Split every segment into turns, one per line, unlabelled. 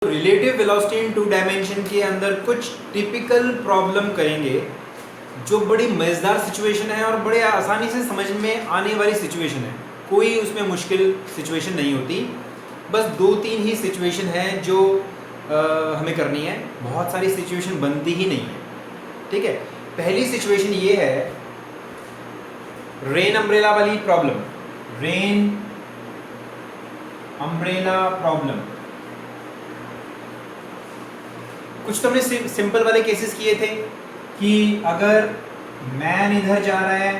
Relative velocity in two dimension के अंदर कुछ टिपिकल प्रॉब्लम करेंगे जो बड़ी मज़ेदार सिचुएशन है और बड़े आसानी से समझ में आने वाली सिचुएशन है। कोई उसमें मुश्किल सिचुएशन नहीं होती, बस दो तीन ही सिचुएशन है जो हमें करनी है। बहुत सारी सिचुएशन बनती ही नहीं है। ठीक है, पहली सिचुएशन ये है रेन अम्ब्रेला वाली प्रॉब्लम। रेन अम्ब्रेला प्रॉब्लम कुछ तो हमने सिंपल वाले केसेस किए थे कि अगर मैन इधर जा रहा है,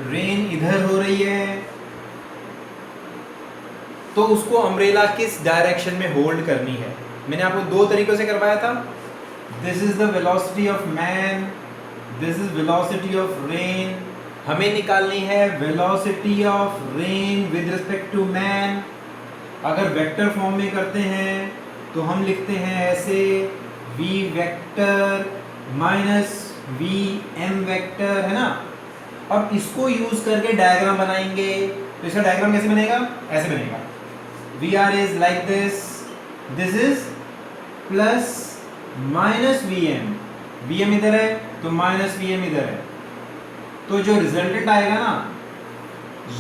रेन इधर हो रही है, तो उसको अम्ब्रेला किस डायरेक्शन में होल्ड करनी है। मैंने आपको दो तरीकों से करवाया था। This is the velocity of man, this is velocity of rain. हमें निकालनी है velocity of rain with respect to man. अगर वेक्टर फॉर्म में करते हैं तो हम लिखते हैं ऐसे v vector minus v m vector, है ना। अब इसको यूज करके डायग्राम बनाएंगे। तो इसका डायग्राम कैसे बनेगा? ऐसे बनेगा। V r is like this, this is plus minus v m इधर है तो माइनस वी एम इधर है। तो जो रिजल्टेंट आएगा ना,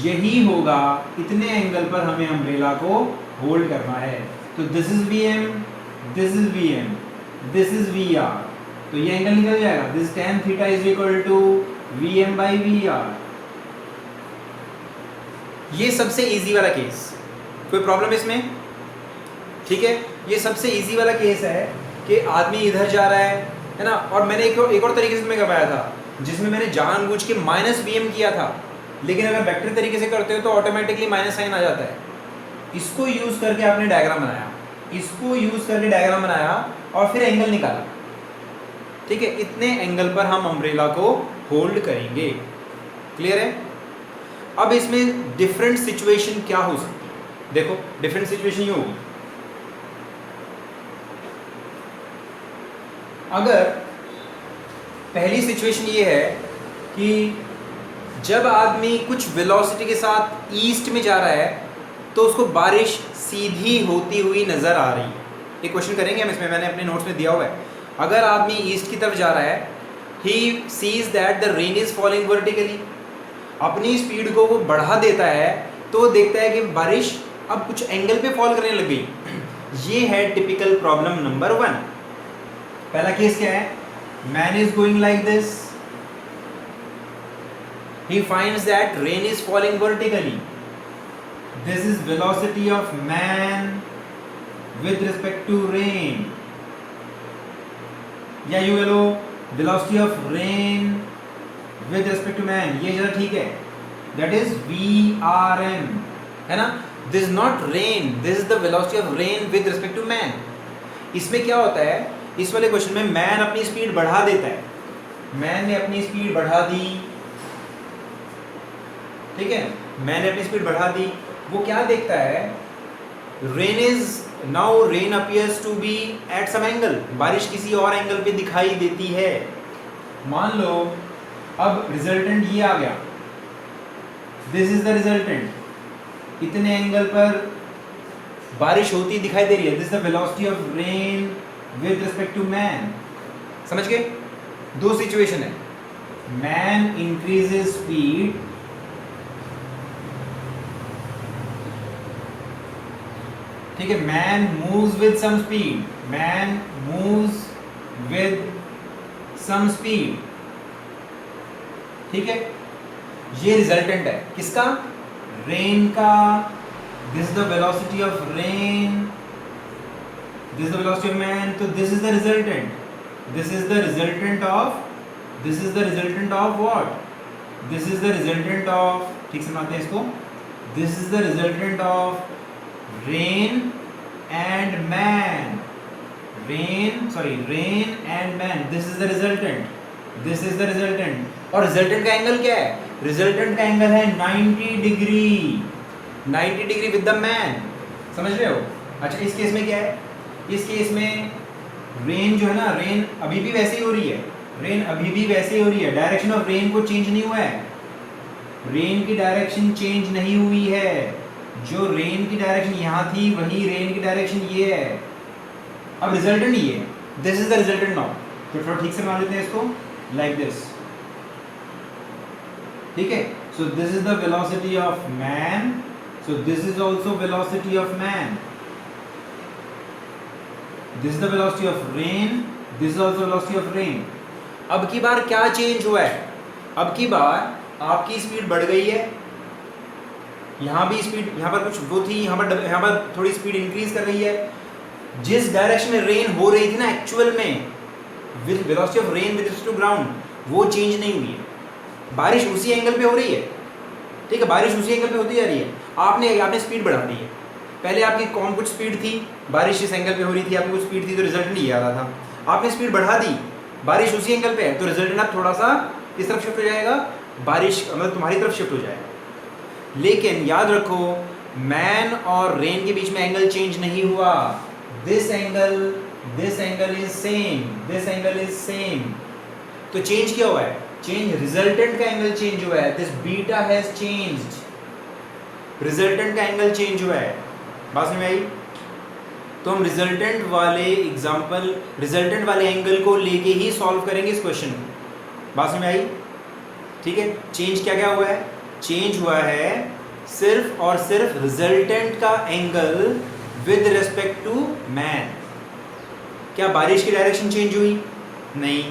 यही होगा। इतने एंगल पर हमें अम्ब्रेला को होल्ड करना है। तो this is v m, this is v m, this is v r. तो ये एंगल निकल जाएगा। This tan theta is equal to v m by v r. ये सबसे इजी वाला केस। कोई प्रॉब्लम इसमें? ठीक है, ये सबसे इजी वाला केस है कि आदमी इधर जा रहा है ना। और मैंने एक और तरीके से करवाया था जिसमें मैंने जानबूझ के माइनस वी एम किया था, लेकिन अगर वेक्टर तरीके से करते हो तो ऑटोमेटिकली माइनस साइन आ जाता है। इसको यूज करके आपने डायग्राम बनाया, इसको यूज करके डायग्राम बनाया और फिर एंगल निकाला। ठीक है, इतने एंगल पर हम अम्ब्रेला को होल्ड करेंगे। क्लियर है? अब इसमें डिफरेंट सिचुएशन क्या हो सकती है? देखो, डिफरेंट सिचुएशन ये होगी। अगर पहली सिचुएशन ये है कि जब आदमी कुछ वेलोसिटी के साथ ईस्ट में जा रहा है तो उसको बारिश सीधी होती हुई नजर आ रही है। एक क्वेश्चन करेंगे हम इसमें, मैंने अपने नोट्स में दिया हुआ है। अगर आदमी ईस्ट की तरफ जा रहा है, he sees that the rain is falling vertically, अपनी स्पीड को वो बढ़ा देता है तो देखता है कि बारिश अब कुछ एंगल पे फॉल करने लग गई। ये है टिपिकल प्रॉब्लम नंबर 1। पहला केस क्या है? Man is going like this, he finds that rain is falling vertically. This is velocity of man with respect to rain. या you low velocity of rain with respect to man, ये जरा ठीक है। That is VRM, है ना। This is not rain, this is the velocity of rain with respect to man. इसमें क्या होता है? इस वाले क्वेश्चन में मैन अपनी स्पीड बढ़ा देता है। मैन ने अपनी स्पीड बढ़ा दी, ठीक है, मैंने अपनी स्पीड बढ़ा दी। वो क्या देखता है? Rain is now, rain appears to be at some angle, बारिश किसी और एंगल पे दिखाई देती है। मान लो अब रिजल्टेंट ये आ गया, दिस इज द रिजल्टेंट। इतने एंगल पर बारिश होती दिखाई दे रही है। This is the velocity of rain with respect to man. समझ गए? दो सिचुएशन है। मैन इंक्रीजेस स्पीड, ठीक है, man moves with some speed, man moves with some speed. ठीक है, ये रिजल्टेंट है किसका? रेन का। This is the velocity of rain, this is the velocity of man. तो this is the resultant, this is the resultant of, this is the resultant of what? This is the resultant of, ठीक से मानते हैं इसको, this is the resultant of rain and man, rain and man, this is the resultant, this is the resultant। और resultant का angle क्या है? Resultant का एंगल है 90 degree, 90 degree with the man. समझ रहे हो? अच्छा, इस केस में क्या है? इस केस में रेन जो है ना, रेन अभी भी वैसे ही हो रही है, रेन अभी भी वैसे ही हो रही है। डायरेक्शन ऑफ रेन को चेंज नहीं हुआ है, रेन की डायरेक्शन चेंज नहीं हुई है। जो रेन की डायरेक्शन यहाँ थी वही रेन की डायरेक्शन ये है। अब रिजल्टेंट ये है, this is the resultant now. तो थोड़ा ठीक से बना लेते हैं इसको, लाइक दिस, ठीक है। सो this is the velocity of man, so this is also velocity of man, this is the velocity of rain, this is also velocity of rain. अब की बार क्या चेंज हुआ है? अब की बार आपकी स्पीड बढ़ गई है, यहाँ भी स्पीड, यहाँ पर कुछ वो थी, यहाँ पर थोड़ी स्पीड इंक्रीज कर रही है। जिस डायरेक्शन में रेन हो रही थी ना एक्चुअल में, with velocity of rain with respect to ground, वो चेंज नहीं हुई है। बारिश उसी एंगल पे हो रही है, ठीक है, बारिश उसी एंगल पे होती जा रही है। आपने स्पीड बढ़ा दी है। पहले आपकी कौन कुछ स्पीड थी, बारिश इस एंगल पे हो रही थी, आपकी कुछ स्पीड थी तो रिजल्टेंट ये आ रहा था। आपने स्पीड बढ़ा दी, बारिश उसी एंगल पे है, तो रिजल्टेंट अब थोड़ा सा किस तरफ शिफ्ट हो जाएगा, बारिश मतलब तुम्हारी तरफ शिफ्ट हो जाएगा। लेकिन याद रखो, मैन और रेन के बीच में एंगल चेंज नहीं हुआ। This angle is same, this angle is same. तो चेंज क्या हुआ है? चेंज रिजल्टेंट का एंगल चेंज हुआ है। This beta has changed, resultant का एंगल चेंज हुआ है। बात समझ में आई? तो हम रिजल्टेंट वाले एंगल को लेके ही सॉल्व करेंगे इस क्वेश्चन को। बात समझ में आई? ठीक है। चेंज क्या क्या हुआ है? चेंज हुआ है सिर्फ और सिर्फ रिजल्टेंट का angle with respect to man. क्या बारिश की डायरेक्शन चेंज हुई? नहीं।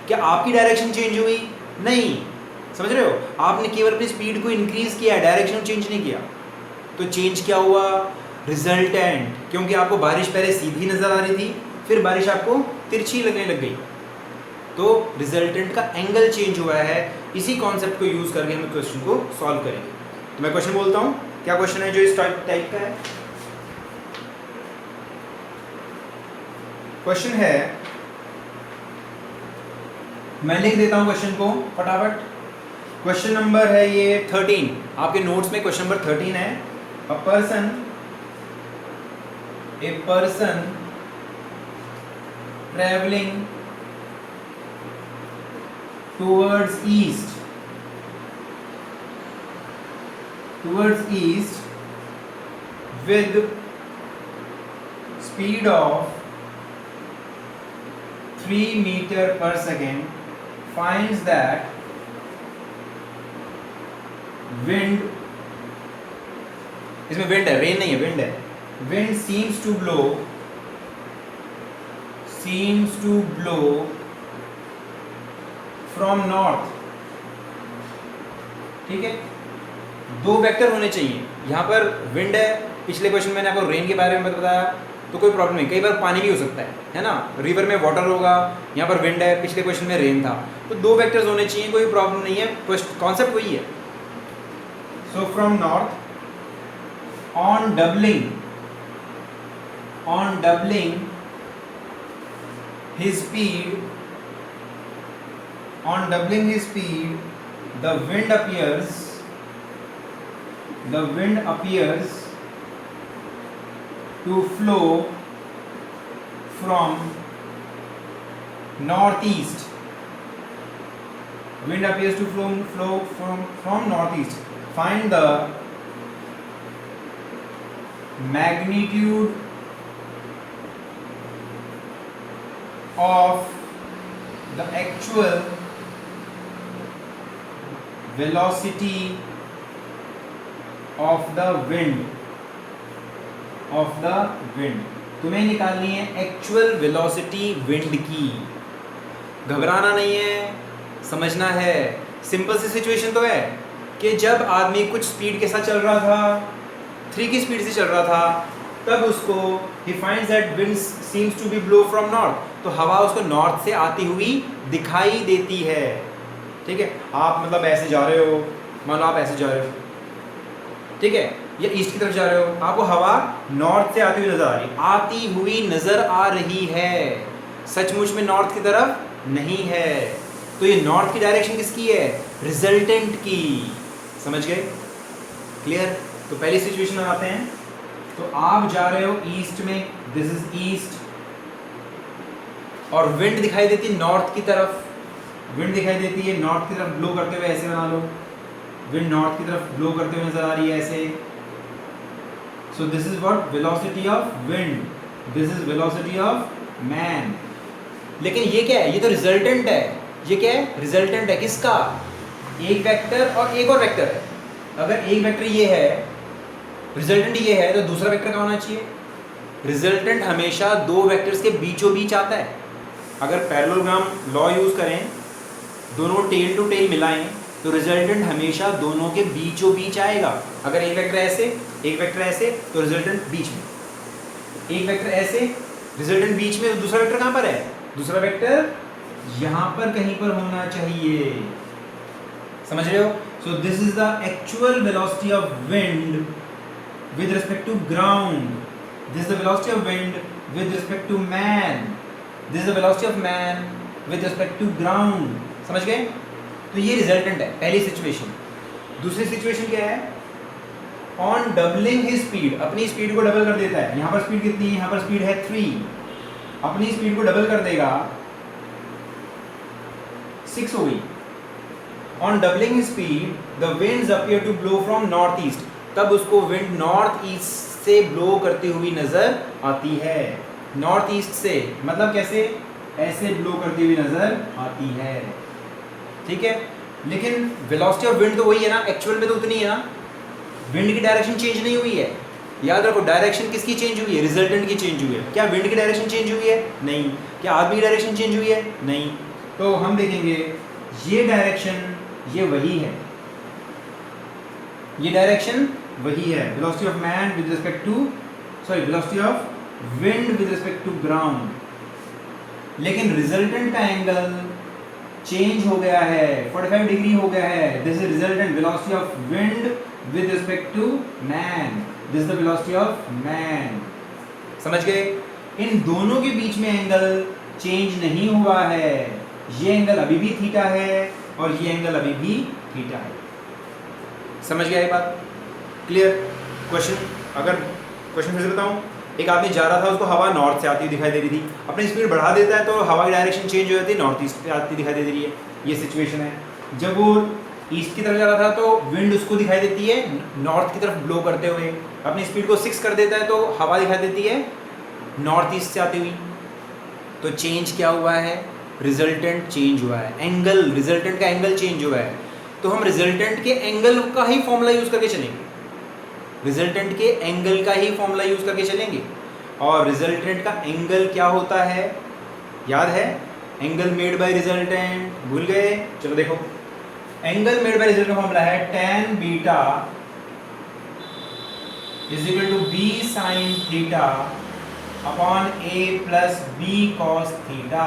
क्या आपकी डायरेक्शन चेंज हुई? नहीं। समझ रहे हो? आपने केवल अपनी स्पीड को इंक्रीज किया, डायरेक्शन चेंज नहीं किया। तो चेंज क्या हुआ? रिजल्टेंट। क्योंकि आपको बारिश पहले सीधी नजर आ रही थी, फिर बारिश आपको तिरछी लगने लग गई, तो रिजल्टेंट का एंगल चेंज हुआ है। इसी कॉन्सेप्ट को यूज करके हम क्वेश्चन को सॉल्व करेंगे। तो मैं क्वेश्चन बोलता हूं, क्या क्वेश्चन है जो इस टाइप का है? क्वेश्चन है, मैं लिख देता हूं क्वेश्चन को फटाफट। क्वेश्चन नंबर है ये 13, आपके नोट्स में क्वेश्चन नंबर 13 है। A person traveling towards east with speed of 3 meter per second finds that wind, इसमें विंड है, रेन नहीं है, विंड है। Wind seems to blow from north. ठीक है, दो वेक्टर होने चाहिए। यहाँ पर विंड है, पिछले क्वेश्चन में मैंने आपको रेन के बारे में बताया, तो कोई प्रॉब्लम नहीं। कई बार पानी भी हो सकता है ना, रिवर में वाटर होगा, यहाँ पर विंड है, पिछले क्वेश्चन में रेन था, तो दो वेक्टर्स होने चाहिए, कोई प्रॉब्लम नहीं है, कॉन्सेप्ट वही है। So from north, on doubling his speed, the wind appears to flow from northeast. Wind appears to flow from northeast. Find the magnitude of the actual velocity of the wind. तुम्हें निकालनी है actual velocity wind की। घबराना नहीं है, समझना है। Simple सी situation तो है कि जब आदमी कुछ स्पीड के साथ चल रहा था, 3 की स्पीड से चल रहा था, तब उसको he finds that wind seems to be blow from north, तो हवा उसको नॉर्थ से आती हुई दिखाई देती है। ठीक है, आप मतलब ऐसे जा रहे हो, मान लो आप ऐसे जा रहे हो, ठीक है, या ईस्ट की तरफ जा रहे हो, आपको हवा नॉर्थ से आती हुई नजर आ रही है। सचमुच में नॉर्थ की तरफ नहीं है। तो ये नॉर्थ की डायरेक्शन किसकी है? रिजल्टेंट की। समझ गए? क्लियर? तो पहली सिचुएशन में आते हैं। तो आप जा रहे हो ईस्ट में, दिस इज ईस्ट, और विंड दिखाई देती है नॉर्थ की तरफ। विंड दिखाई देती है नॉर्थ की तरफ ब्लो करते हुए, ऐसे बना लो, विंड नॉर्थ की तरफ ब्लो करते हुए नजर आ रही है ऐसे। So this is what velocity of wind. This is velocity of man. लेकिन ये क्या है? ये तो रिजल्टेंट है. ये क्या है? रिजल्टेंट है किसका? एक वेक्टर और एक और वेक्टर है. अगर एक वेक्टर ये है, रिजल्टेंट ये है, तो दूसरा वेक्टर क्या होना चाहिए? रिजल्टेंट हमेशा दो वेक्टर्स के बीचों बीच आता है. अगर पैरेललोग्राम लॉ यूज करें, दोनों टेल टू टेल मिलाएं, तो रिजल्टेंट हमेशा दोनों के बीचों बीच आएगा. अगर एक वेक्टर ऐसे, एक वेक्टर ऐसे, तो रिजल्टेंट बीच में. एक वेक्टर ऐसे, रिजल्टेंट बीच में, तो दूसरा वेक्टर कहाँ पर है? दूसरा वेक्टर यहाँ पर कहीं पर होना चाहिए. समझ रहे हो? So this is the actual velocity of wind with respect to ground. This is the velocity of wind with respect to man. This is the velocity of man with respect to ground. समझ गए? तो ये resultant है पहली situation. दूसरी situation क्या है? On doubling his speed, अपनी स्पीड को डबल कर देता है. यहाँ पर स्पीड कितनी है? यहाँ पर स्पीड है 3. अपनी स्पीड को डबल कर देगा, 6 हो गई. On doubling his speed the winds appear to blow from north east. तब उसको विंड नॉर्थ ईस्ट से ब्लो करती हुई नजर आती है. नॉर्थ ईस्ट से मतलब कैसे? ऐसे ब्लो करती हुई नजर आती है. ठीक है, लेकिन वेलोसिटी ऑफ विंड तो वही है ना, एक्चुअल में तो उतनी है ना. विंड की डायरेक्शन चेंज नहीं हुई है. याद रखो, डायरेक्शन किसकी चेंज हुई है? रिजल्टेंट की चेंज हुई है. क्या विंड की डायरेक्शन चेंज हुई है? नहीं. क्या आदमी की डायरेक्शन चेंज हुई है? नहीं. तो हम देखेंगे ये डायरेक्शन, ये वही है, ये डायरेक्शन वही है. Velocity of man with respect to, sorry, velocity of wind with respect to ground. लेकिन रिजल्टेंट का एंगल चेंज हो गया है, 45 डिग्री हो गया है. This is resultant velocity of wind with respect to man. This is the velocity of man. समझ गए? इन दोनों के बीच में एंगल चेंज नहीं हुआ है. ये एंगल अभी भी थीटा है और ये एंगल अभी भी थीटा है. समझ गया ये बात? क्लियर? क्वेश्चन, अगर क्वेश्चन फिर से बताऊं, एक आदमी जा रहा था, उसको हवा नॉर्थ से आती हुई दिखाई दे रही थी. अपनी स्पीड बढ़ा देता है तो हवा की डायरेक्शन चेंज हो जाती है, नॉर्थ ईस्ट पे आती दिखाई दे रही है. ये सिचुएशन है. जब वो ईस्ट की तरफ जा रहा था तो विंड उसको दिखाई देती है नॉर्थ की तरफ ब्लो करते हुए. अपनी स्पीड को 6 कर देता है तो हवा दिखाई देती है नॉर्थ ईस्ट से आती हुई. तो चेंज क्या हुआ है? रिजल्टेंट चेंज हुआ है. एंगल, रिजल्टेंट का एंगल चेंज हुआ है. तो हम रिजल्टेंट के एंगल का ही फॉर्मूला यूज करके चलेंगे. रिजल्टेंट के एंगल का ही फॉर्मूला यूज करके चलेंगे. और रिजल्टेंट का एंगल क्या होता है? याद है? Angle made by resultant. भूल गए? चलो देखो, एंगल मेड बाय रिजल्टेंट का फॉर्मूला है tan beta is equal to b sin theta upon a plus b cos theta.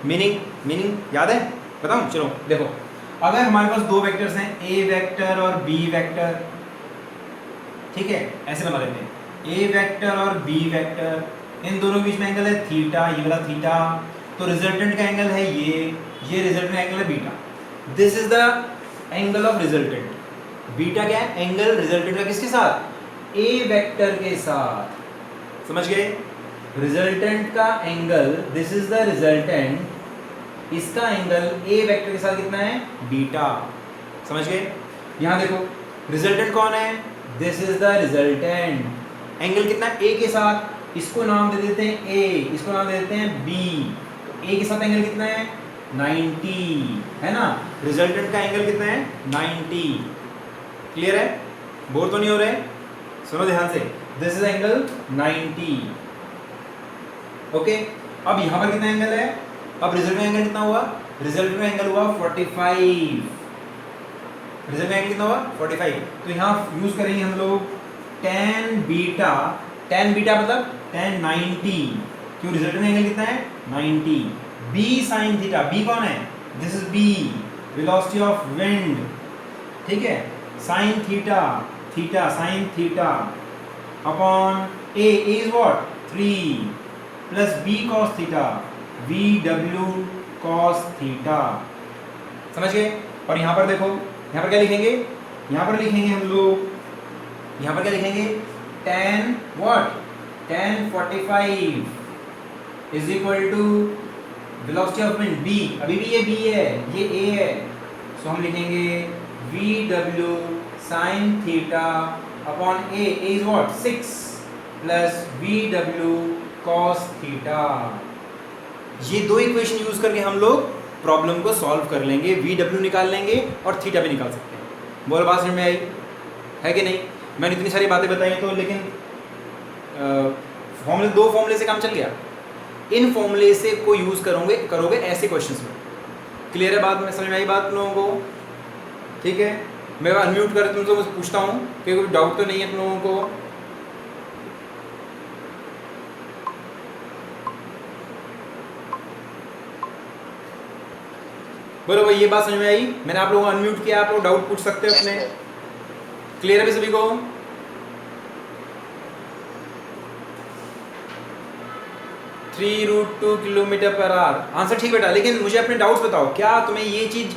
Meaning याद है? बताऊं? चलो देखो, अगर हमारे पास दो वेक्टर्स हैं, a वेक्टर और b वेक्टर, ठीक है, ऐसे बना लेते हैं, a वेक्टर और b वेक्टर, इन दोनों के बीच में एंगल है थीटा, ये वाला थीटा. तो रिजल्टेंट का एंगल है ये रिजल्टेंट का एंगल है beta. This is the angle of resultant. Beta क्या है? एंगल रिजल्टेंट का किसके साथ? a वेक्टर के साथ. समझ गए? रिजल्टेंट का angle, this is the resultant, इसका एंगल a वेक्टर के साथ कितना है? बीटा. समझ गए? यहां देखो, रिजल्टेंट कौन है? This is the resultant. Angle कितना है? a के साथ. इसको नाम दे देते हैं a, इसको नाम दे देते हैं b. तो a के साथ एंगल कितना है? 90, है ना? रिजल्टेंट का एंगल कितना है? 90. क्लियर है? बोर तो नहीं हो रहे? सुनो ध्यान से. This is angle 90. ओके. अब यहां पर कितना एंगल है? अब रिजल्टेंट एंगल कितना हुआ? रिजल्टेंट एंगल हुआ 45. रिजल्टेंट एंगल कितना हुआ? 45. तो यहाँ यूज करेंगे हम लोग tan बीटा. tan बीटा मतलब tan 90. क्यों? रिजल्टेंट एंगल कितना है? 90. b sin theta. b कौन है? This is b, velocity of wind. ठीक है. sin theta, theta sin theta upon a is what? 3 plus b cos theta, vw cos theta. समझ गए? और यहाँ पर देखो, यहाँ पर क्या लिखेंगे? यहाँ पर लिखेंगे हम लोग, यहाँ पर क्या लिखेंगे? tan what? tan 45 is equal to velocity of wind b. अभी भी ये b है, ये a है. सो हम लिखेंगे vw sin theta upon A is what 6 plus v डब्ल्यू कॉस थीटा। ये दो इक्वेशन यूज करके हम लोग प्रॉब्लम को सॉल्व कर लेंगे, वी डब्ल्यू निकाल लेंगे और थीटा भी निकाल सकते हैं। बोल बात समझ में आई है कि नहीं? मैंने इतनी सारी बातें बताई तो, लेकिन फॉर्मूले, दो फॉर्मूले से काम चल गया। इन फॉर्मूले से को यूज करोगे ऐसे क्वेश्चंस में। क्लियर है बात में? समझ में आई बात लोगों को? ठीक है, मैं अनम्यूट कर तुम लोगों से पूछता हूँ कि कोई डाउट तो नहीं है तुम लोगों को? बोलो भाई, ये बात समझ में आई? मैंने आप लोगों को अनम्यूट किया, आप लोग डाउट पूछ सकते हो अपने। क्लियर है भी सभी को? (3√2 किलोमीटर पर आवर) आंसर ठीक बेटा। लेकिन मुझे अपने डाउट्स बताओ, क्या तुम्हें ये चीज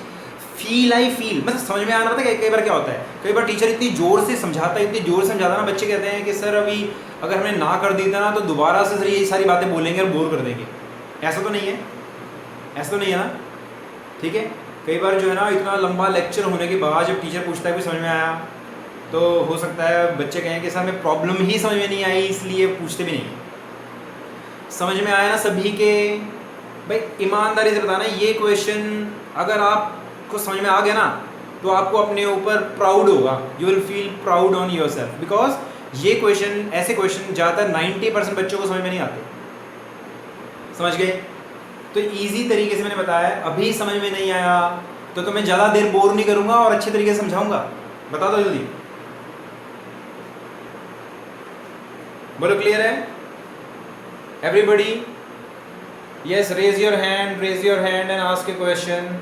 फील मतलब समझ में आना? पता है कई बार क्या होता है, कई बार टीचर इतनी जोर से समझाता है, इतनी जोर से समझाता ना, बच्चे कहते हैं कि सर अभी अगर हमने ना कर दी था ना तो दोबारा से सर ये सारी बातें बोलेंगे और बोर कर देंगे। ऐसा तो नहीं है? ऐसा तो नहीं है ना? ठीक है, कई बार जो है ना इतना लंबा लेक्चर होने के बाद जब टीचर पूछता है कि समझ में आया, तो हो सकता है बच्चे कहें कि सर हमें प्रॉब्लम ही समझ में नहीं आई इसलिए पूछते भी नहीं। समझ में आया ना सभी के? भाई ईमानदारी से बताना, ये क्वेश्चन अगर आपको समझ में आ गया ना तो आपको अपने ऊपर प्राउड होगा, you will feel proud on your self, because ये क्वेश्चन, ऐसे क्वेश्चन ज़्यादातर 90% बच्चों को समझ में नहीं आते। समझ गए? तो इजी तरीके से मैंने बताया। अभी समझ में नहीं आया तो मैं ज़्यादा देर बोर नहीं करूँगा और अच्छे तरीके से समझाऊंगा। बता दो जल्दी, बोलो क्लियर है everybody? Yes, raise your hand and ask a question.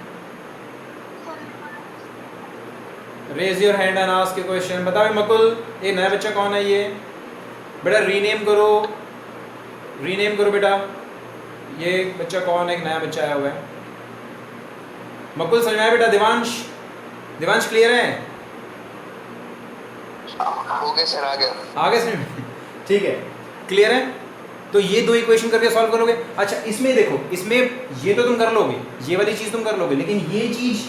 Raise your hand and ask a question. बताओ मकुल, ये नया बच्चा कौन है? ये बेटा रीनेम करो बेटा। ये बच्चा कौन है? एक नया बच्चा आया हुआ है। मकुल समझ में आया बेटा? देवांश क्लियर है?
हो गया सर, आ गया
समझ में? ठीक है, क्लियर है? तो ये दो इक्वेशन करके सॉल्व करोगे। अच्छा इसमें देखो, इसमें ये तो तुम कर लोगे, ये वाली चीज तुम कर लोगे, लेकिन ये चीज,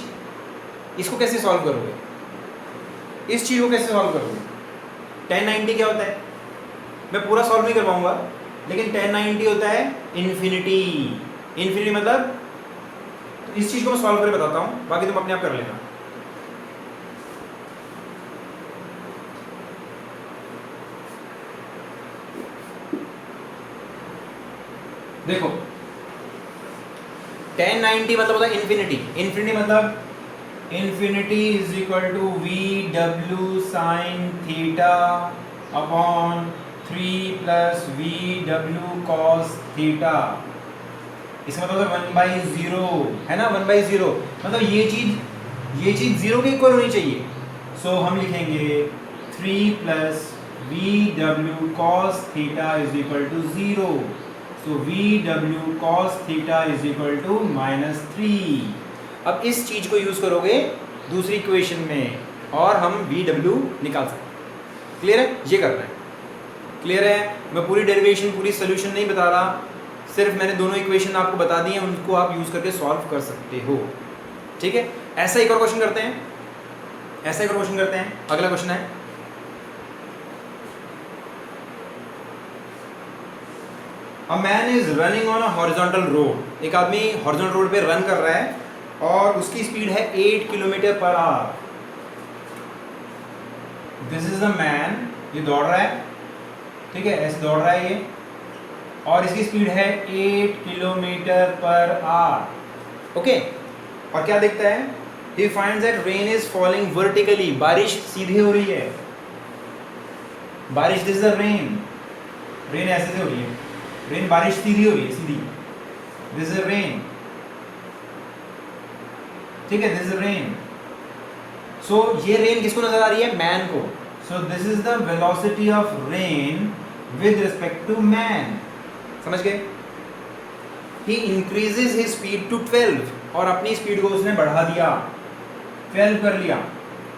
इसको कैसे सॉल्व करोगे? इस चीज को कैसे सॉल्व करोगे? 1090 क्या होता है? मैं पूरा सॉल्व नहीं कर पाऊंगा, लेकिन 1090 होता है इन्फिनिटी मतलब, तो इस चीज को मैं सॉल्व करके बताता हूं, बाकी तुम अपने आप कर लेना। देखो 1090 मतलब होता है इन्फिनिटी मतलब infinity is equal to v डब्ल्यू sine theta upon 3 plus v डब्ल्यू कॉस थीटा। इसका मतलब 1/0 है ना, 1/0 मतलब ये चीज 0 के इक्वल होनी चाहिए। सो हम लिखेंगे 3 प्लस वी डब्ल्यू cos theta is equal to 0। So v डब्ल्यू cos theta is equal to -3। अब इस चीज को यूज करोगे दूसरी इक्वेशन में और हम वी डब्ल्यू निकाल सकते हैं। क्लियर है? ये करना है। क्लियर है? मैं पूरी डेरिवेशन, पूरी सोल्यूशन नहीं बता रहा, सिर्फ मैंने दोनों इक्वेशन आपको बता दी हैं, उनको आप यूज करके सॉल्व कर सकते हो। ठीक है, ऐसा एक और क्वेश्चन करते हैं। अगला क्वेश्चन है, A man is running on a horizontal road। एक आदमी हॉरिजॉन्टल रोड पे रन कर रहा है और उसकी स्पीड है 8 kilometre per hour. This is the man, ये दौड़ रहा है, ठीक है, ऐसे दौड़ रहा है ये, और इसकी स्पीड है 8 किलोमीटर पर आवर। ओके, और क्या देखता है? He finds that rain is falling vertically। बारिश सीधी हो रही है। बारिश, दिस इज द रेन ऐसे से हो रही है, रेन बारिश सीधी हो रही है, सीधी। दिस इज रेन, ठीक है, दिस इज रेन। सो ये रेन किसको नजर आ रही है? मैन को। So this is the velocity of rain with respect to man. समझ गए? He increases his speed to 12, और अपनी स्पीड को उसने बढ़ा दिया, 12 कर लिया,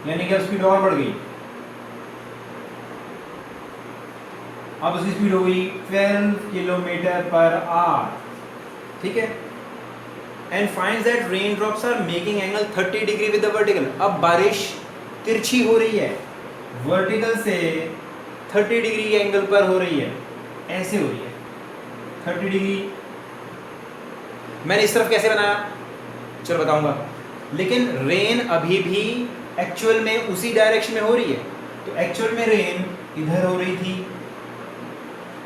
यानी कि अब स्पीड और बढ़ गई। अब उसकी स्पीड हो गई 12 किलोमीटर पर आवर। ठीक है, and finds that rain drops are making angle 30 degree with the vertical. अब बारिश तिरछी हो रही है, वर्टिकल से 30 डिग्री के एंगल पर हो रही है, ऐसे हो रही है 30 डिग्री। मैंने इस तरफ कैसे बनाया, चलो बताऊंगा। लेकिन रेन अभी भी एक्चुअल में उसी डायरेक्शन में हो रही है, तो एक्चुअल में रेन इधर हो रही थी,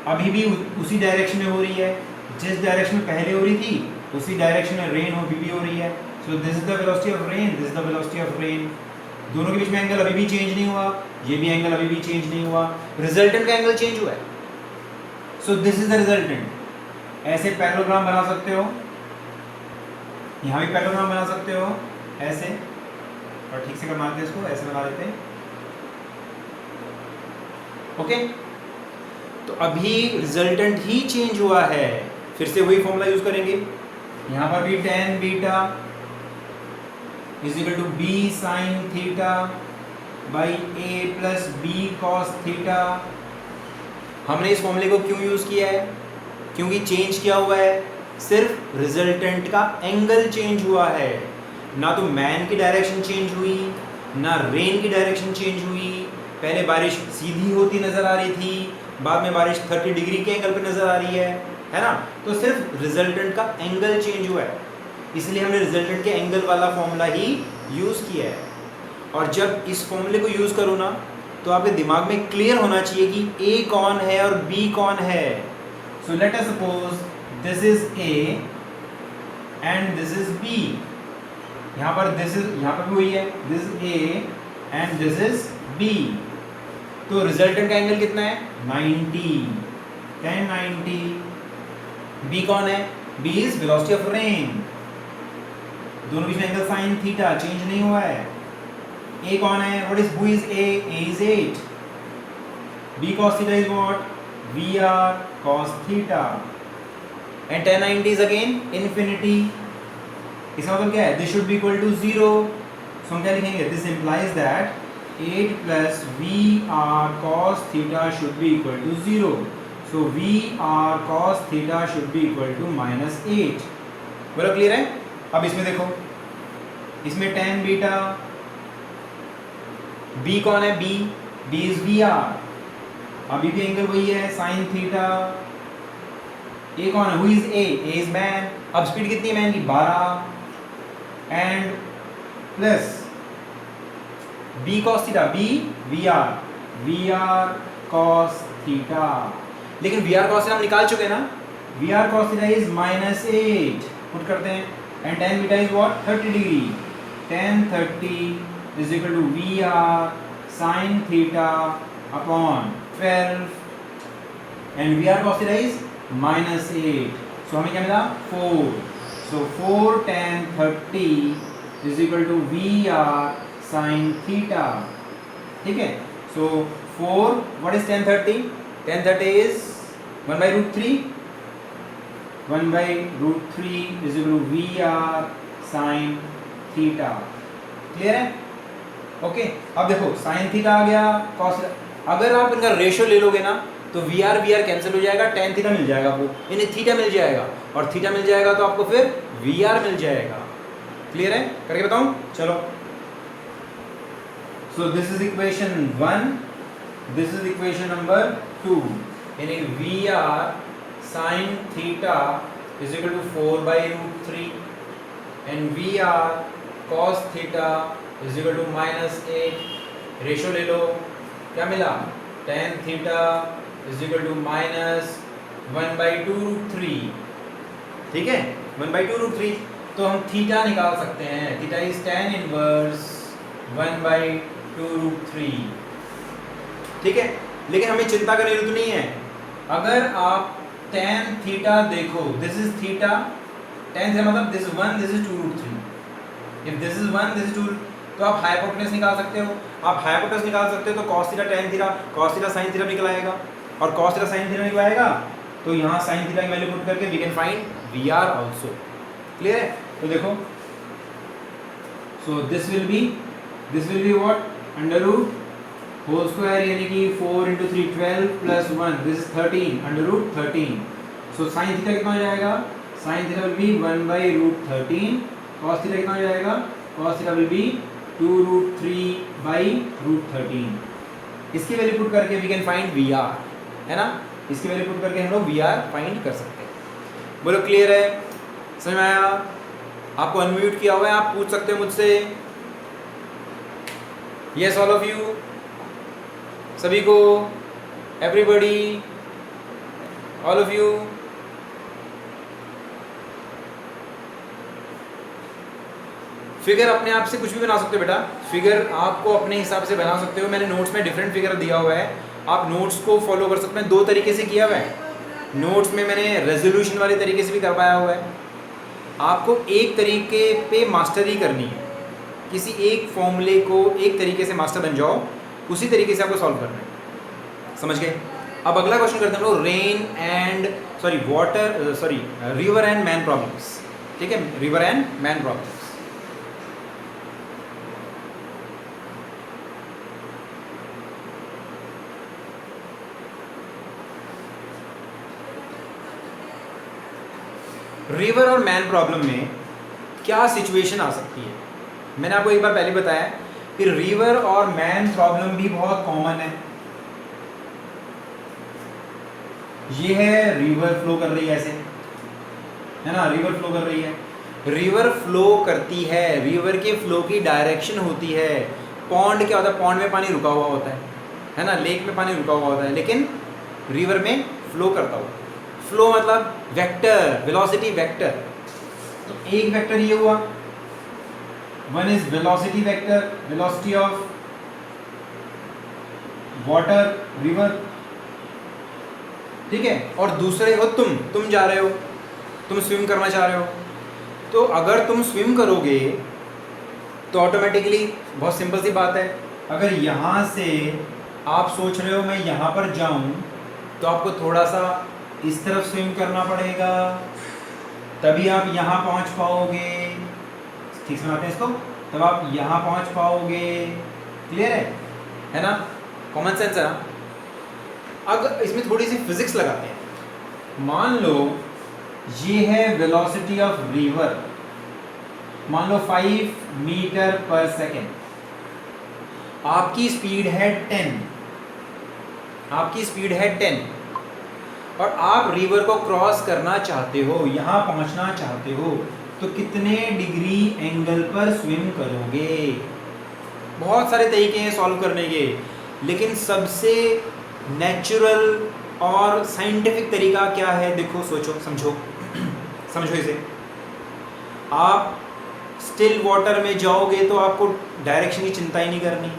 अभी भी उसी डायरेक्शन में हो रही है, जिस डायरेक्शन में पहले हो रही थी उसी डायरेक्शन में रेन अभी भी हो रही है। सो this is the velocity of rain, this is the velocity of rain. दोनों के बीच में एंगल अभी भी चेंज नहीं हुआ, ये भी एंगल अभी भी चेंज नहीं हुआ, रिजल्टेंट का एंगल चेंज हुआ है। सो दिस इज द रिजल्टेंट। ऐसे पैरेललोग्राम बना सकते हो, यहाँ भी पैरेललोग्राम बना सकते हो ऐसे, और ठीक से बनाते हैं इसको, ऐसे बना देते हैं। ओके, तो अभी रिजल्टेंट ही चेंज हुआ है। फिर से वही फॉर्मूला यूज करेंगे, यहाँ पर भी tan beta is equal to B sine theta by A plus B cos theta. हमने इस फॉर्मूले को क्यों यूज किया है, क्योंकि चेंज किया हुआ है, सिर्फ रिजल्टेंट का एंगल चेंज हुआ है, ना तो मैन की डायरेक्शन चेंज हुई, ना रेन की डायरेक्शन चेंज हुई। पहले बारिश सीधी होती नजर आ रही थी, बाद में बारिश 30 डिग्री के एंगल पे नजर आ रही है ना। तो सिर्फ रिजल्टेंट का एंगल चेंज हुआ है, इसलिए हमने रिजल्टेंट के एंगल वाला फॉर्मूला ही यूज किया है। और जब इस फॉर्मूले को यूज करो ना, तो आपके दिमाग में क्लियर होना चाहिए कि ए कौन है और बी कौन है। So let us suppose this is A and this is B. यहाँ पर दिस इज, यहाँ पर भी वही है, this is A and this is B. तो रिजल्टेंट का एंगल कितना है, 90, tan 90। बी कौन है, B is velocity of rain, दोनों बीच में एंगल साइन थीटा चेंज नहीं हुआ है। ए कौन है, what is, who is A is 8। B cos theta is what, V R cos theta, and tan 90 is again infinity. इसका मतलब क्या है, this should be equal to 0। So हम क्या लिखेंगे, this implies that 8 plus VR cos theta should be equal to 0. So VR cos theta should be equal to -8. बोलो clear है। अब इसमें देखो, इसमें tan बीटा, B कौन है, B is VR, अभी भी एंगल वही है sin थीटा। A कौन है, who is A is man, अब स्पीड कितनी है मैन की, 12, and plus b cos theta, b vr cos theta. लेकिन vr cos थीटा हम निकाल चुके ना, vr cos theta is -8, put करते हैं, and tan beta is what, 30 degree, tan 30 is equal to vr sin theta upon 12, and vr cos theta is -8। So हमें क्या मिला, 4। So 4 tan 30 is equal to vr sin theta. ठीक है, so 4, what is tan 30, tan 30 is 1/√3, 1/√3 is equal to vr sin theta. Clear है, okay. अब देखो sin theta आ गया, cos, अगर आप इनका रेशियो ले लोगे ना, तो vr कैंसिल हो जाएगा, tan थीटा मिल जाएगा आपको, यानी थीटा मिल जाएगा, और थीटा मिल जाएगा तो आपको फिर vr मिल जाएगा। क्लियर है, करके बताऊं, चलो। So this is equation 1, this is equation number 2, यानी VR sin theta is equal to 4/√3 and VR cos theta is equal to -8। Ratio ले लो, क्या मिला, tan theta is equal to -1/2√3। ठीक है, 1/2√3। तो हम थीटा निकाल सकते हैं, थीटा इज tan इनवर्स 1/2√3। ठीक है, लेकिन हमें चिंता करने की जरूरत नहीं है। अगर आप tan थीटा देखो, this is theta, tan theta मतलब this 1, this is 2√3। If this is 1, this is 2, तो आप हाइपोटेनस निकाल सकते हो। आप हाइपोटेनस निकाल सकते हो तो cos theta tan theta, cos theta sin theta निकल आएगा, और cos थीटा sin थीटा निकल आएगा, तो यहाँ sin थीटा की वैल्यू पुट करके we can find VR also. Clear है, तो देखो, so this will be what, √whole square, यानी कि 4 × 3 12 plus 1, this is 13, √13। So sin theta कितना हो जाएगा, sin theta will be 1/√13, cos theta कितना हो जाएगा, cos थीटा विल बी 2√3/√13। इसकी वैल्यू पुट करके we can find V R, है ना, इसकी वैल्यू पुट करके हम लोग वी आर फाइंड कर सकते हैं। बोलो क्लियर है, समझ में आया? आपको अनम्यूट किया हुआ है, आप पूछ सकते हो मुझसे। यस ऑल ऑफ यू, सभी को, everybody, all of you. Figure अपने आप से कुछ भी बना सकते हो बेटा, फिगर आपको अपने हिसाब से बना सकते हो। मैंने नोट्स में डिफरेंट फिगर दिया हुआ है, आप नोट्स को फॉलो कर सकते हैं। दो तरीके से किया हुआ है नोट्स में, मैंने रेजोल्यूशन वाले तरीके से भी करवाया हुआ है। आपको एक तरीके पे मास्टरी करनी है, किसी एक फॉर्मूले को एक तरीके से मास्टर बन जाओ, उसी तरीके से आपको सॉल्व करना है, समझ गए? अब अगला क्वेश्चन करते हैं हम लोग, रिवर एंड मैन प्रॉब्लम्स। ठीक है, river and man problems. River और मैन प्रॉब्लम में क्या सिचुएशन आ सकती है? मैंने आपको एक बार पहले बताया कि रिवर और मैन प्रॉब्लम भी बहुत कॉमन है। ये है रिवर फ्लो कर रही है ऐसे, है ना, रिवर फ्लो कर रही है। रिवर फ्लो करती है, रिवर के फ्लो की डायरेक्शन होती है। पॉन्ड क्या होता है? पॉन्ड में पानी रुका हुआ होता है ना, लेक में पानी रुका हुआ होता है, लेकिन रिवर में फ्लो करता हुआ। फ्लो मतलब वेक्टर, वेलोसिटी वेक्टर। तो एक वेक्टर ये हुआ, one is velocity vector, velocity of water, river, ठीक है। और दूसरे हो तुम जा रहे हो, तुम स्विम करना चाह रहे हो। तो अगर तुम स्विम करोगे तो ऑटोमेटिकली, बहुत सिंपल सी बात है, अगर यहाँ से आप सोच रहे हो मैं यहाँ पर जाऊँ, तो आपको थोड़ा सा इस तरफ स्विम करना पड़ेगा, तभी आप यहाँ पहुँच पाओगे। ठीक सुनाते हैं इसको, तब आप यहाँ पहुँच पाओगे। क्लियर है ना? कॉमन सेंस है ना? अगर इसमें थोड़ी सी फिजिक्स लगाते हैं, मान लो ये है वेलोसिटी ऑफ रिवर, मान लो 5 मीटर पर सेकेंड, आपकी स्पीड है 10, आपकी स्पीड है 10, और आप रिवर को क्रॉस करना चाहते हो, यहाँ पहुँचना चाहते हो, तो कितने डिग्री एंगल पर स्विम करोगे? बहुत सारे तरीके हैं सॉल्व करने के, लेकिन सबसे नेचुरल और साइंटिफिक तरीका क्या है? देखो, सोचो, समझो समझो इसे। आप स्टिल वाटर में जाओगे तो आपको डायरेक्शन की चिंता ही नहीं करनी।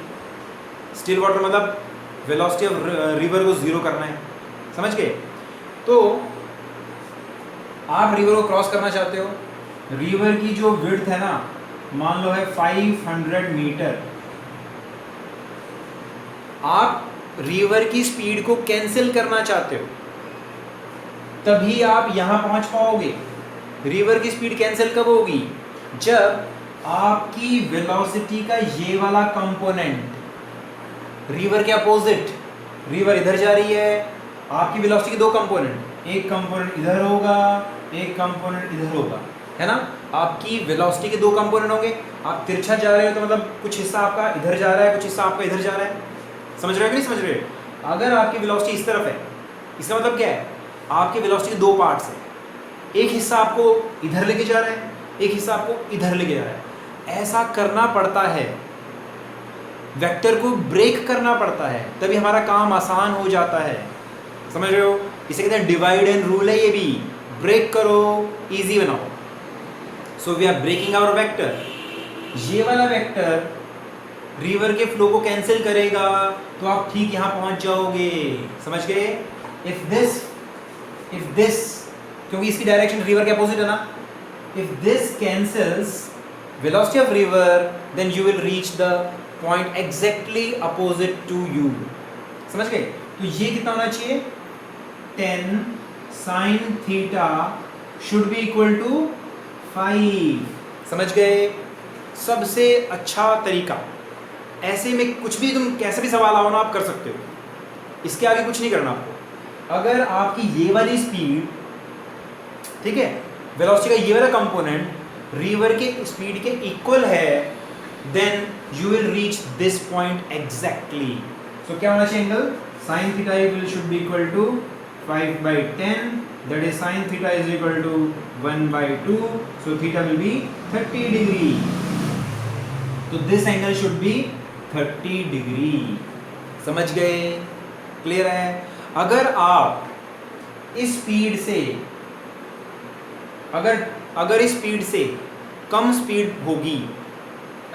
स्टिल वाटर मतलब वेलोसिटी ऑफ रिवर को ज़ीरो करना है, समझ गए? तो आप रिवर को क्रॉस करना चाहते हो, रिवर की जो विड्थ है ना, मान लो है 500 मीटर, आप रिवर की स्पीड को कैंसिल करना चाहते हो, तभी आप यहां पहुंच पाओगे। रिवर की स्पीड कैंसिल कब होगी? जब आपकी वेलोसिटी का ये वाला कंपोनेंट रिवर के अपोजिट, रिवर इधर जा रही है, आपकी वेलोसिटी के दो कंपोनेंट, एक कंपोनेंट इधर होगा, एक कंपोनेंट इधर होगा, है ना? आपकी वेलोसिटी के दो कंपोनेंट होंगे। आप तिरछा जा रहे हो तो मतलब कुछ हिस्सा आपका इधर जा रहा है, कुछ हिस्सा आपका इधर जा रहा है। समझ रहे हो कि नहीं समझ रहे हो? अगर आपकी वेलोसिटी इस तरफ है, इसका मतलब क्या है? आपकी वेलोसिटी के दो पार्ट्स हैं, एक हिस्सा आपको इधर लेके जा रहा है, एक हिस्सा आपको इधर लेके जा रहा है। ऐसा करना पड़ता है, वेक्टर को ब्रेक करना पड़ता है, तभी हमारा काम आसान हो जाता है। समझ रहे हो? इसे कहते हैं डिवाइड एंड रूल है। ये भी ब्रेक करो, इजी बनाओ। So we are breaking our vector. ये वाला वेक्टर रिवर के फ्लो को कैंसिल करेगा, तो आप ठीक यहाँ पहुँच जाओगे। समझ गए? इफ दिस, क्योंकि इसकी डायरेक्शन रिवर के अपोजिट है ना, if this cancels velocity of river, then you will reach the point exactly opposite to you. समझ गए? तो ये कितना होना चाहिए? 10 sin theta should be equal to 5। समझ गए? सबसे अच्छा तरीका, ऐसे में कुछ भी, तुम कैसे भी सवाल आओ ना, आप कर सकते हो। इसके आगे कुछ नहीं करना आपको। अगर आपकी ये वाली स्पीड, ठीक है, वेलोसिटी का ये वाला कंपोनेंट रिवर के स्पीड के इक्वल है, then you will reach this point exactly. So क्या होना चाहिए angle? sin theta should be equal to 5/10, that is sin theta is equal to 1/2, so theta will be 30 degree. तो this angle should be 30 degree. समझ गए? Clear है? अगर आप इस स्पीड से अगर इस स्पीड से कम स्पीड होगी,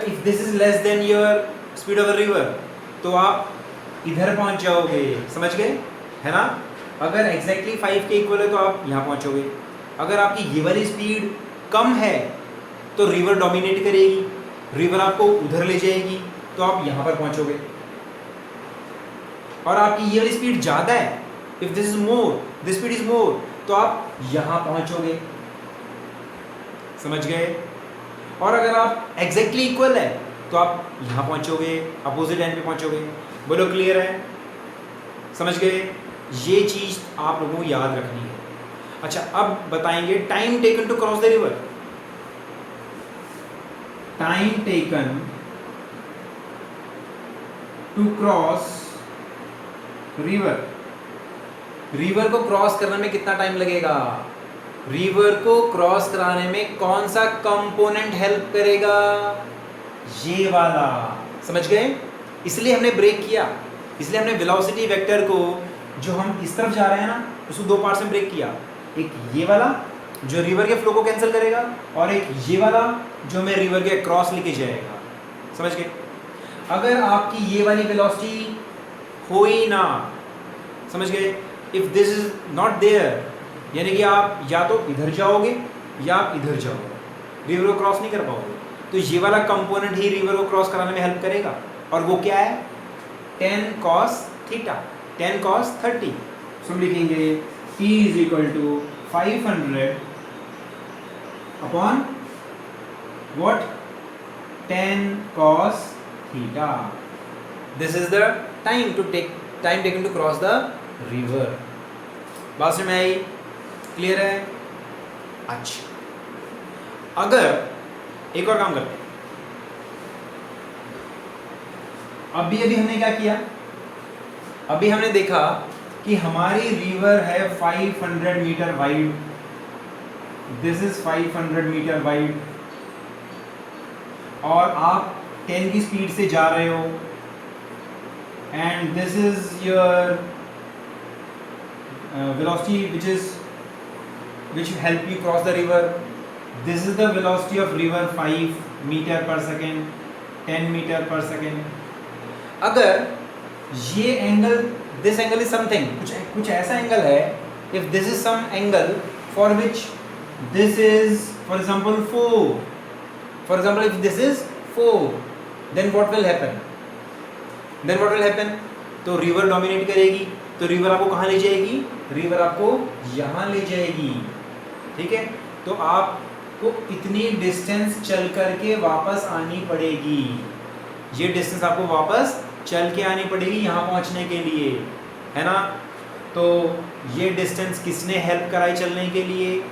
if this is less than your speed of the river, तो आप इधर पहुंच जाओगे. समझ गए? है ना? अगर एग्जैक्टली 5 के इक्वल है तो आप यहाँ पहुंचोगे. अगर आपकी ये वाली स्पीड कम है तो रिवर डोमिनेट करेगी, रिवर आपको उधर ले जाएगी, तो आप यहाँ पर पहुंचोगे. और आपकी ये वाली स्पीड ज़्यादा है, if this is more, this speed is more, तो आप यहाँ पहुंचोगे. समझ गए? और अगर आप एग्जैक्टली इक्वल है तो आप यहाँ पहुंचोगे, अपोजिट एंड पे पहुंचोगे. बोलो क्लियर है? समझ गए? ये चीज आप लोगों को याद रखनी है. अच्छा, अब बताएंगे time taken to cross the river. Time taken to cross river. River को क्रॉस करने में कितना टाइम लगेगा? रिवर को क्रॉस कराने में कौन सा कंपोनेंट हेल्प करेगा? ये वाला. समझ गए? इसलिए हमने ब्रेक किया, इसलिए हमने वेलोसिटी वेक्टर को, जो हम इस तरफ जा रहे हैं ना, उसको दो पार्ट्स में ब्रेक किया. एक ये वाला जो रिवर के फ्लो को कैंसिल करेगा, और एक ये वाला जो हमें रिवर के क्रॉस लेके जाएगा. समझ गए? अगर आपकी ये वाली वेलोसिटी हो ही ना, समझ गए, if this is not there, यानी कि आप या तो इधर जाओगे या आप इधर जाओगे, रिवर को क्रॉस नहीं कर पाओगे. तो ये वाला कंपोनेंट ही रिवर को क्रॉस कराने में हेल्प करेगा. और वो क्या है? tan cos theta, tan cos 30. So लिखेंगे T is equal to 500 upon what? tan cos theta. This is the time taken to cross the river. बात समझ में आई? क्लियर है? अच्छा, अगर एक और काम करते हैं. अभी हमने क्या किया? अभी हमने देखा कि हमारी रिवर है 500 metre wide. This is 500 metre wide, और आप 10 की स्पीड से जा रहे हो, and this is your velocity which help you cross the river. This is the velocity of river 5 meter per second, 10 meter per second. अगर ये angle, this angle is something, कुछ ऐसा एंगल है, if this is some angle for which this is for example 4, for example if this is 4, then what will happen? तो river dominate करेगी. तो river आपको कहाँ ले जाएगी? रिवर आपको यहाँ ले जाएगी. ठीक है? तो आपको इतनी डिस्टेंस चल करके वापस आनी पड़ेगी. ये डिस्टेंस आपको वापस चल के आनी पड़ेगी यहाँ पहुँचने के लिए, है ना? तो ये डिस्टेंस किसने हेल्प कराई चलने के लिए?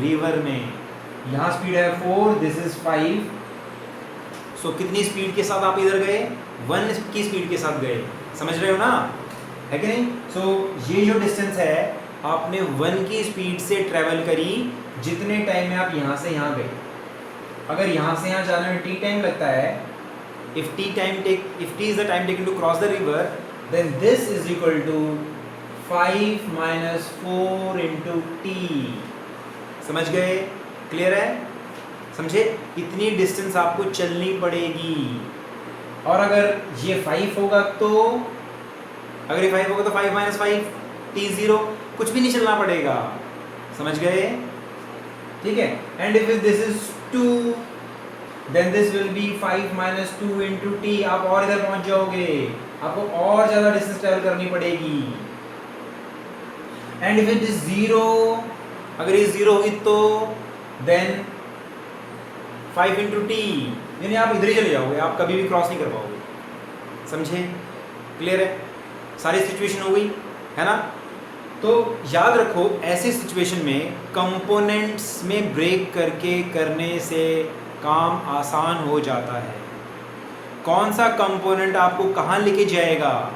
रिवर ने. यहाँ स्पीड है 4, दिस इज 5. सो कितनी स्पीड के साथ आप इधर गए? 1 की स्पीड के साथ गए. समझ रहे हो ना? है कि नहीं? सो ये जो डिस्टेंस है, आपने 1 की स्पीड से ट्रेवल करी, जितने टाइम में आप यहाँ से यहाँ गए. अगर यहाँ से यहाँ जाने में t टाइम लगता है, if t is the time taken to cross the river, then this is equal to 5 minus 4 into t. समझ गए? क्लियर है? समझे? इतनी डिस्टेंस आपको चलनी पड़ेगी. और अगर ये 5 होगा तो, अगर ये 5 होगा तो 5 minus 5 t 0, कुछ भी नहीं चलना पड़ेगा. समझ गए? ठीक है? And if this is 2, then this will be 5 minus 2 into t. आप और इधर पहुंच जाओगे, आपको और ज़्यादा डिस्टेंस ट्रेवल करनी पड़ेगी. एंड इफ इट इज 0, अगर ये 0 हुई तो then 5 into t, यानी आप इधर ही चले जाओगे, आप कभी भी क्रॉस नहीं कर पाओगे. समझे? क्लियर है? सारी सिचुएशन हो गई, है ना? तो याद रखो, ऐसे सिचुएशन में कंपोनेंट्स में ब्रेक करके करने से काम आसान हो जाता है. कौन सा कंपोनेंट आपको कहाँ लेके जाएगा?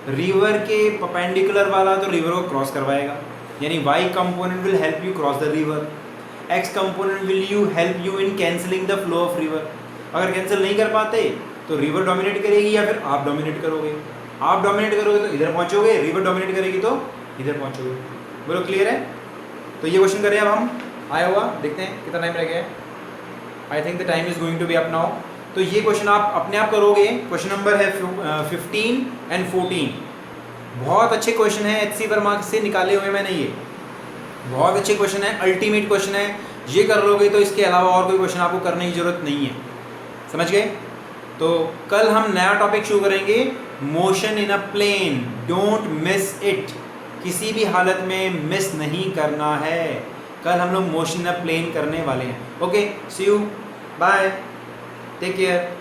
रिवर के परपेंडिकुलर वाला तो रिवर को क्रॉस करवाएगा, यानी y component will help you cross the river, x component will you help you in cancelling the flow of river. अगर कैंसिल नहीं कर पाते तो रिवर डोमिनेट करेगी या फिर आप डोमिनेट करोगे। आप डोमिनेट करोगे तो इधर पहुंचोगे, रिवर डोमिनेट करेगी तो इधर पहुंचोगे। बोलो क्लियर है? तो ये क्वेश्चन करें अब हम, आया हुआ देखते हैं कितना टाइम रह गया है। I think the time is going to be up now. तो ये क्वेश्चन आप अपने आप करोगे। क्वेश्चन नंबर है 15 एंड 14। बहुत अच्छे क्वेश्चन है, HC वर्मा से निकाले हुए मैंने, ये बहुत अच्छे क्वेश्चन है, अल्टीमेट क्वेश्चन है। ये कर लोगे तो इसके अलावा और कोई क्वेश्चन आपको करने की जरूरत नहीं है। समझ गए? तो कल हम नया टॉपिक शुरू करेंगे, motion in a plane. Don't miss it, किसी भी हालत में मिस नहीं करना है। कल हम लोग मोशन इन अ प्लेन करने वाले हैं। Okay, see you, bye, take care.